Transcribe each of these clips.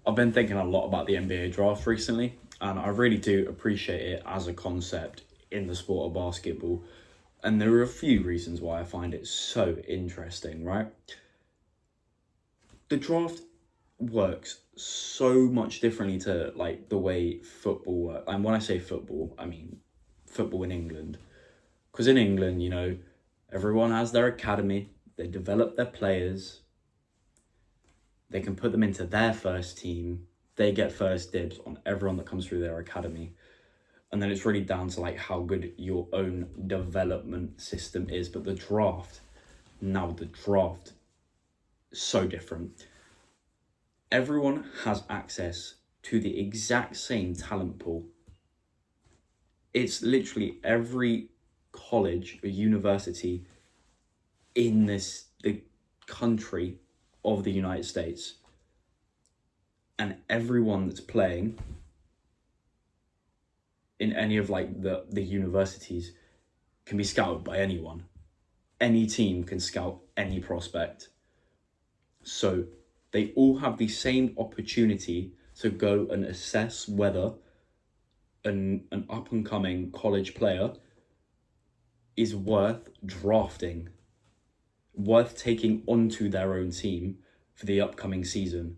I've been thinking a lot about the NBA draft recently, and I really do appreciate it as a concept in the sport of basketball. And there are a few reasons why I find it so interesting, right? The draft works so much differently to like the way football works. And when I say football, I mean football in England. Because in England, everyone has their academy, they develop their players, they can put them into their first team, they get first dibs on everyone that comes through their academy. And then it's really down to like how good your own development system is. But the draft, now the draft, so different. Everyone has access to the exact same talent pool. It's literally every college or university in the country of the United States, and everyone that's playing in any of like the universities can be scouted by anyone. Any team can scout any prospect. So they all have the same opportunity to go and assess whether an up and coming college player is worth drafting, worth taking onto their own team for the upcoming season.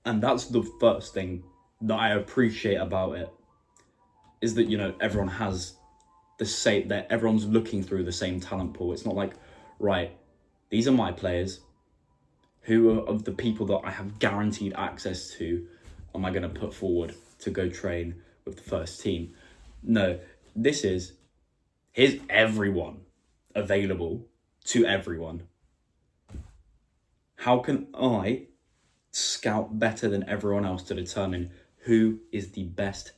And that's the first thing that I appreciate about it, is that, everyone has the same, that everyone's looking through the same talent pool. It's not like, right, these are my players. Who are of the people that I have guaranteed access to am I going to put forward to go train with the first team? No, here's everyone available to everyone. How can I scout better than everyone else to determine who is the best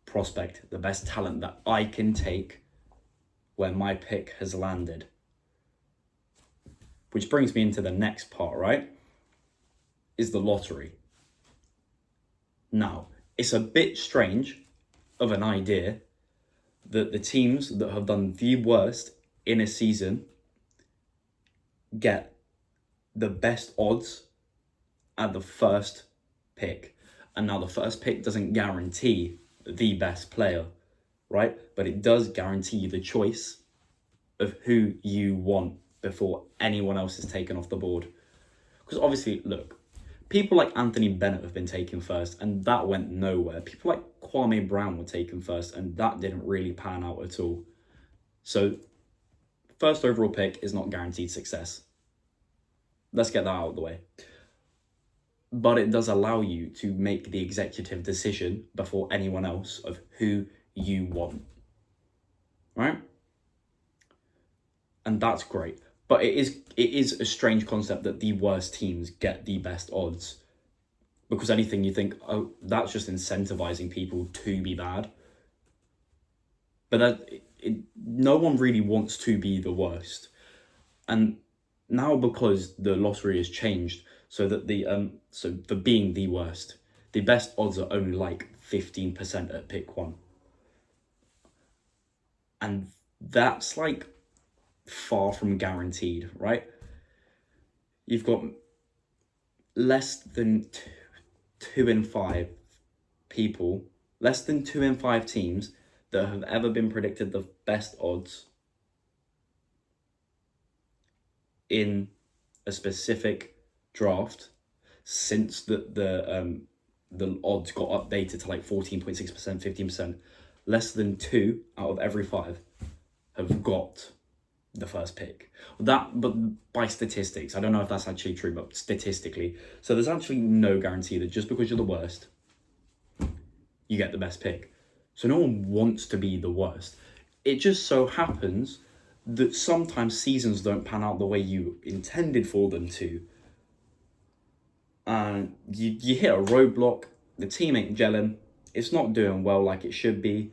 prospect, the best talent that I can take where my pick has landed? Which brings me into the next part, right? Is the lottery. Now, it's a bit strange of an idea that the teams that have done the worst in a season get the best odds at the first pick. And now the first pick doesn't guarantee the best player, right? But it does guarantee the choice of who you want before anyone else is taken off the board. Because obviously, look, people like Anthony Bennett have been taken first, and that went nowhere. People like Kwame Brown were taken first, and that didn't really pan out at all. So, first overall pick is not guaranteed success. Let's get that out of the way. But it does allow you to make the executive decision before anyone else of who you want, right? And that's great. But it is a strange concept that the worst teams get the best odds. Because anything you think, oh, that's just incentivizing people to be bad. But no one really wants to be the worst. And now because the lottery has changed, so that so for being the worst, the best odds are only like 15% at pick one. And that's like far from guaranteed, right? You've got less than two in five people, less than 2 in 5 teams that have ever been predicted the best odds in a specific draft since the odds got updated to like 14.6%, 15%. Less than 2 out of every 5 have got the first pick. But by statistics, I don't know if that's actually true, but statistically. So there's actually no guarantee that just because you're the worst, you get the best pick. So no one wants to be the worst. It just so happens that sometimes seasons don't pan out the way you intended for them to. And you hit a roadblock, the team ain't gelling, it's not doing well like it should be.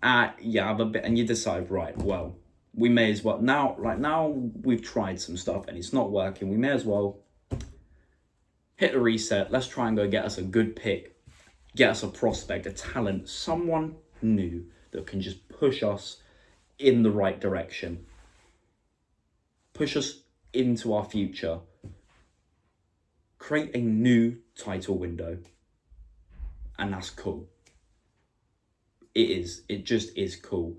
You have a bit, and you decide, right, well, we may as well, now we've tried some stuff and it's not working, we may as well hit a reset, let's try and go get us a good pick, get us a prospect, a talent, someone new that can just push us in the right direction, push us into our future. create a new title window, and that's cool. It is. It just is cool.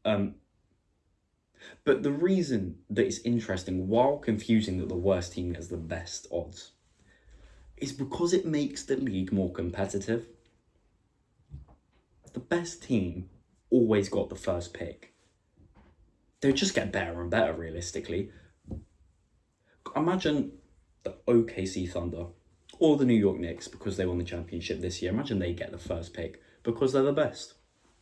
But the reason that it's interesting, while confusing that the worst team gets the best odds, is because it makes the league more competitive. The best team always got the first pick. They just get better and better, realistically. Imagine the OKC Thunder or the New York Knicks, because they won the championship this year. Imagine they get the first pick because they're the best.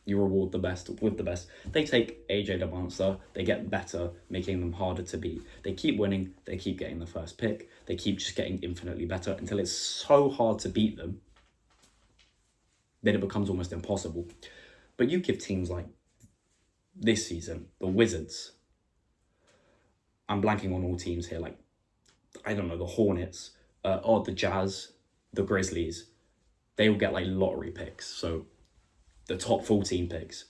You reward the best with the best. They take AJ DeMonster, they get better, making them harder to beat. They keep winning, they keep getting the first pick. They keep just getting infinitely better until it's so hard to beat them that it becomes almost impossible. But you give teams like this season, the Wizards, I'm blanking on all teams here, like, I don't know, the Hornets, or the Jazz, the Grizzlies, they will get like lottery picks. So the top 14 picks,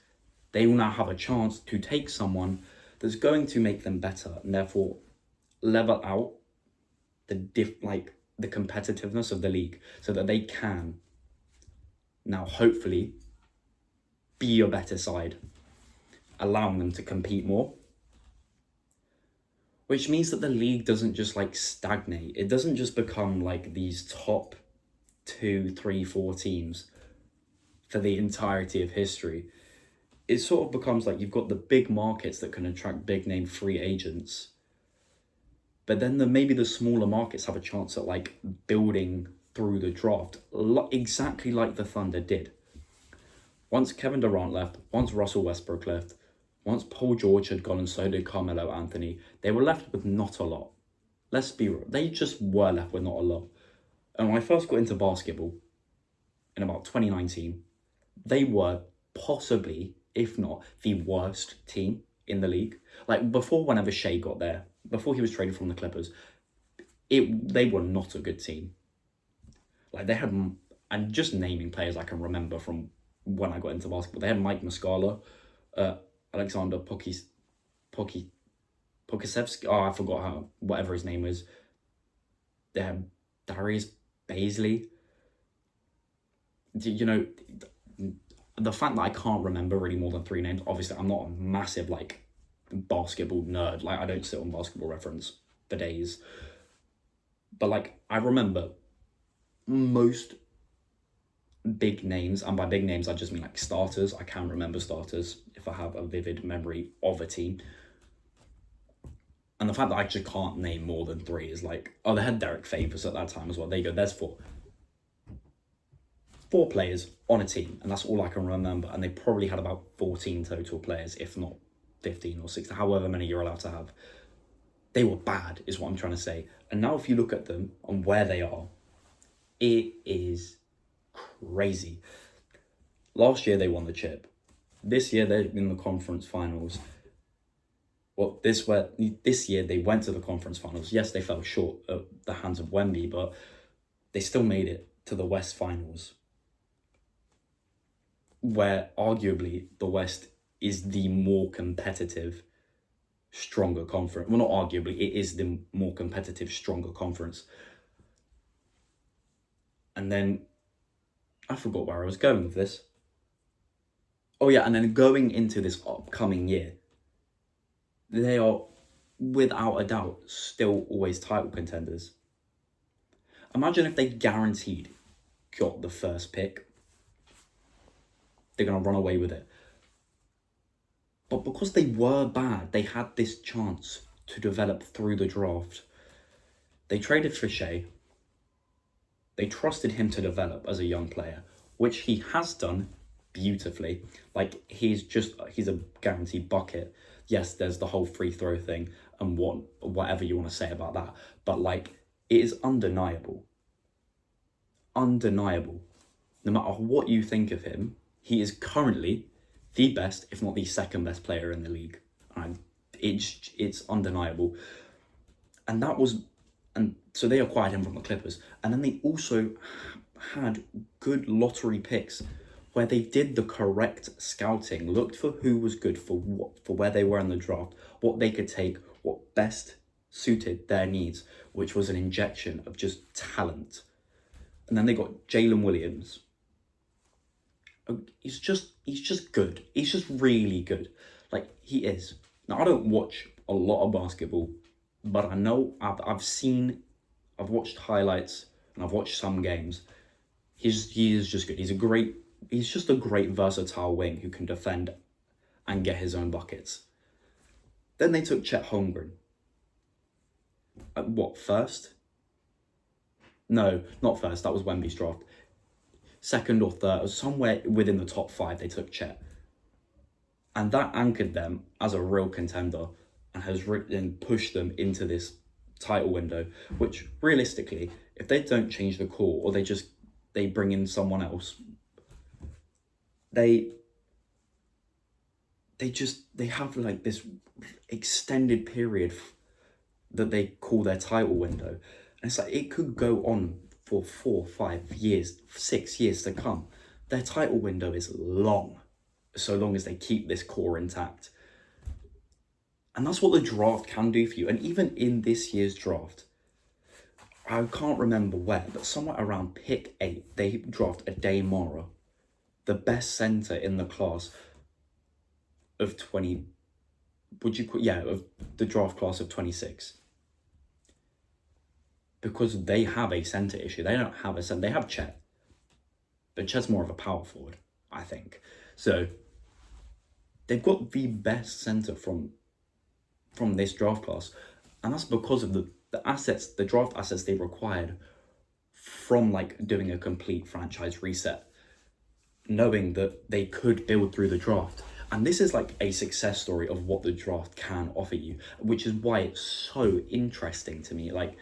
they will now have a chance to take someone that's going to make them better and therefore level out the competitiveness of the league, so that they can now hopefully be a better side, allowing them to compete more. Which means that the league doesn't just like stagnate. It doesn't just become like these top 2, 3, 4 teams for the entirety of history. It sort of becomes like you've got the big markets that can attract big name free agents, but then maybe the smaller markets have a chance at like building through the draft, exactly like the Thunder did. Once Kevin Durant left, once Russell Westbrook left, once Paul George had gone and so did Carmelo Anthony, they were left with not a lot. Let's be real, they just were left with not a lot. And when I first got into basketball in about 2019, they were possibly, if not the worst team in the league. Like before, whenever Shea got there, before he was traded from the Clippers, they were not a good team. Like they had, and just naming players I can remember from when I got into basketball, they had Mike Muscala, Alexander Pokusevski, I forgot whatever his name was. They had Darius Baisley. You know, the fact that I can't remember really more than 3 names, obviously I'm not a massive like basketball nerd. Like I don't sit on Basketball Reference for days. But like I remember most big names, and by big names I just mean like starters. I can remember starters if I have a vivid memory of a team. And the fact that I just can't name more than 3 is like, oh, they had Derek Favors at that time as well. There you go, there's 4. 4 players on a team, and that's all I can remember. And they probably had about 14 total players, if not 15 or 16, however many you're allowed to have. They were bad, is what I'm trying to say. And now if you look at them and where they are, it is crazy. Last year they won the chip. This year they're in the conference finals. Well, this year they went to the conference finals. Yes, they fell short at the hands of Wemby, but they still made it to the West finals, where arguably the West is the more competitive, stronger conference. Well, not arguably, it is the more competitive, stronger conference. And then I forgot where I was going with this. Oh yeah, and then going into this upcoming year, they are without a doubt still always title contenders. Imagine if they guaranteed got the first pick. They're going to run away with it. But because they were bad, they had this chance to develop through the draft. They traded for Shea. They trusted him to develop as a young player, which he has done beautifully. Like, he's a guaranteed bucket. Yes, there's the whole free throw thing and whatever you want to say about that. But, like, it is undeniable. Undeniable. No matter what you think of him, he is currently the best, if not the second best player in the league. And it's undeniable. And so they acquired him from the Clippers. And then they also had good lottery picks where they did the correct scouting, looked for who was good for where they were in the draft, what they could take, what best suited their needs, which was an injection of just talent. And then they got Jalen Williams. He's just good. He's just really good. Like, he is. Now, I don't watch a lot of basketball, but I know I've watched highlights and I've watched some games. He is just good. He's just a great versatile wing who can defend and get his own buckets. Then they took Chet Holmgren. At what, first? No, not first. That was Wemby's draft. Second or third, or somewhere within the top 5, they took Chet. And that anchored them as a real contender and has pushed them into this title window, which realistically, if they don't change the core or they bring in someone else, they have like this extended period that they call their title window. And it's like, it could go on for 4, 5 years, 6 years to come. Their title window is long, so long as they keep this core intact. And that's what the draft can do for you. And even in this year's draft, I can't remember where, but somewhere around pick 8, they draft Ade Mara, the best center in the class of of the draft class of 26. Because they have a center issue. They don't have a center. They have Chet. But Chet's more of a power forward, I think. So they've got the best center from this draft class. And that's because of the draft assets they required from like doing a complete franchise reset, knowing that they could build through the draft. And this is like a success story of what the draft can offer you, which is why it's so interesting to me. Like,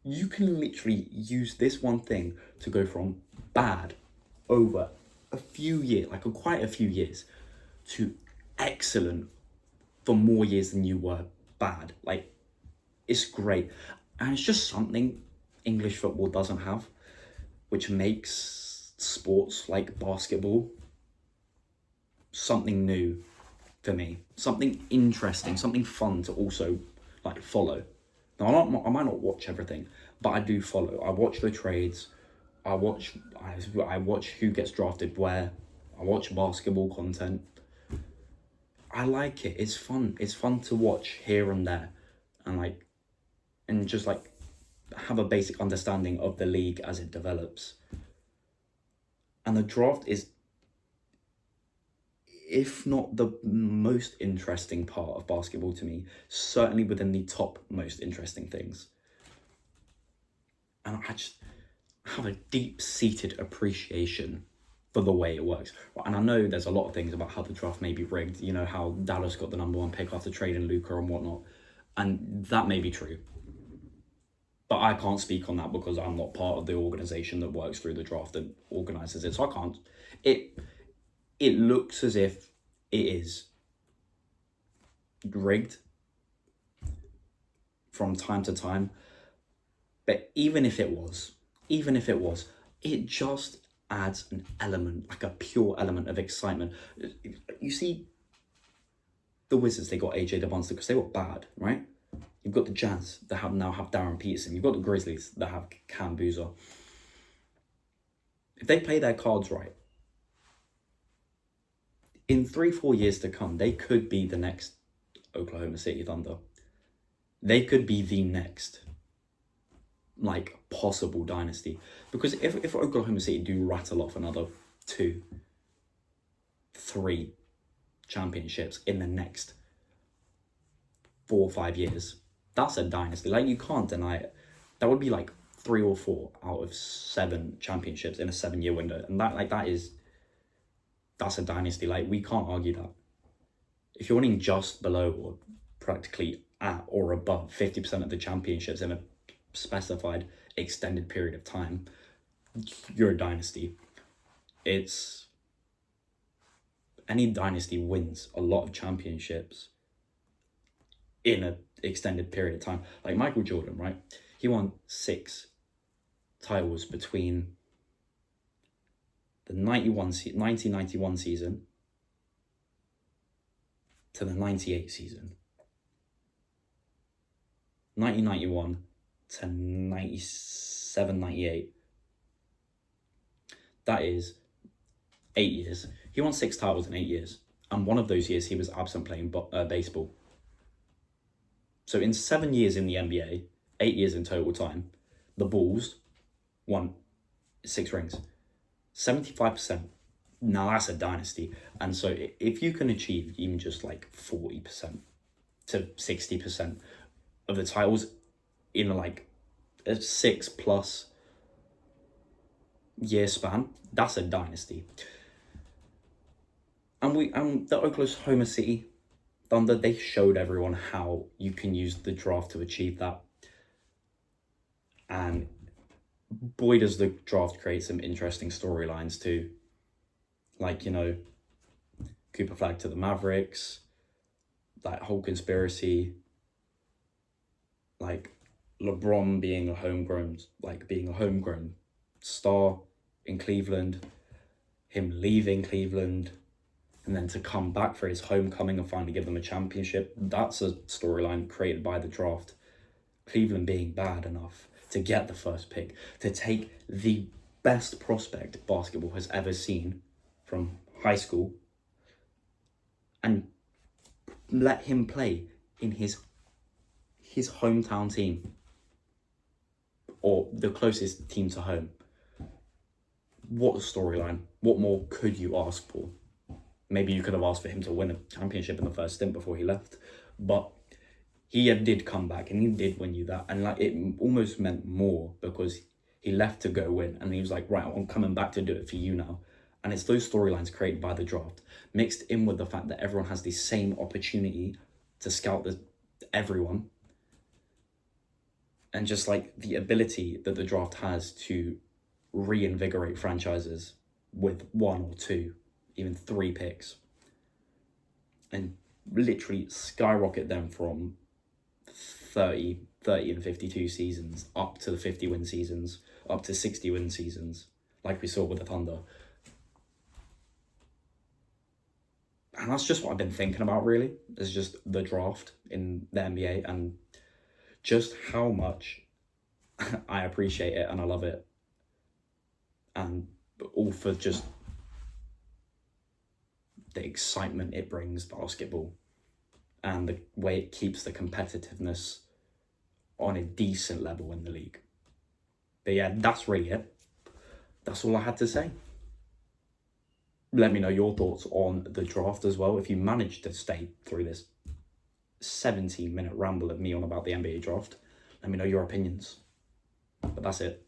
you can literally use this one thing to go from bad over a few years, like quite a few years, to excellent for more years than you were bad. Like, it's great. And it's just something English football doesn't have, which makes sports like basketball something new for me, something interesting, something fun to also like follow. Now, I might not watch everything, but I do follow. I watch the trades. I watch who gets drafted where. I watch basketball content. I like it. It's fun. It's fun to watch here and there, and just like have a basic understanding of the league as it develops. And the draft is, if not the most interesting part of basketball to me, certainly within the top most interesting things. And I just have a deep-seated appreciation for the way it works. And I know there's a lot of things about how the draft may be rigged, you know, how Dallas got the number 1 pick after trading Luka and whatnot. And that may be true. But I can't speak on that because I'm not part of the organization that works through the draft and organizes it. So I can't. It looks as if it is rigged from time to time. But even if it was, it just adds an element, like a pure element of excitement. You see, the Wizards, they got AJ DeBonster because they were bad, right? You've got the Jazz that now have Darren Peterson. You've got the Grizzlies that have Cam Boozer. If they play their cards right, in 3-4 years to come, they could be the next Oklahoma City Thunder. They could be the next, like, possible dynasty. Because if Oklahoma City do rattle off another 2, 3 championships in the next 4 or 5 years, that's a dynasty. Like, you can't deny it. That would be like 3 or 4 out of 7 championships in a 7-year window. And that's a dynasty. Like, we can't argue that. If you're winning just below or practically at or above 50% of the championships in a specified extended period of time, you're a dynasty. Any dynasty wins a lot of championships in an extended period of time. Like Michael Jordan, right? He won 6 titles between the 1991 season to the 98 season. 1991 to 97, 98. That is 8 years. He won 6 titles in 8 years. And one of those years, he was absent playing baseball. So in 7 years in the NBA, 8 years in total time, the Bulls won 6 rings. 75%. Now that's a dynasty. And so if you can achieve even just like 40% to 60% of the titles in like a 6+ year span, that's a dynasty. And the Oklahoma City Thunder, they showed everyone how you can use the draft to achieve that. And boy, does the draft create some interesting storylines too. Like, you know, Cooper Flag to the Mavericks, that whole conspiracy, like LeBron being a homegrown star in Cleveland, him leaving Cleveland, and then to come back for his homecoming and finally give them a championship. That's a storyline created by the draft. Cleveland being bad enough to get the first pick, to take the best prospect basketball has ever seen from high school and let him play in his hometown team, or the closest team to home. What a storyline. What more could you ask for? Maybe you could have asked for him to win a championship in the first stint before he left, but he did come back and he did win you that, and like it almost meant more because he left to go win, and he was like, right, I'm coming back to do it for you now. And it's those storylines created by the draft, mixed in with the fact that everyone has the same opportunity to scout everyone, and just like the ability that the draft has to reinvigorate franchises with 1 or 2, even 3 picks, and literally skyrocket them from 30 and 52 seasons up to the 50-win seasons, up to 60-win seasons, like we saw with the Thunder. And that's just what I've been thinking about, really. It's just the draft in the NBA and just how much I appreciate it and I love it. And all for just the excitement it brings basketball and the way it keeps the competitiveness on a decent level in the league. But yeah, that's really it. That's all I had to say. Let me know your thoughts on the draft as well. If you managed to stay through this 17-minute ramble of me on about the NBA draft, let me know your opinions. But that's it.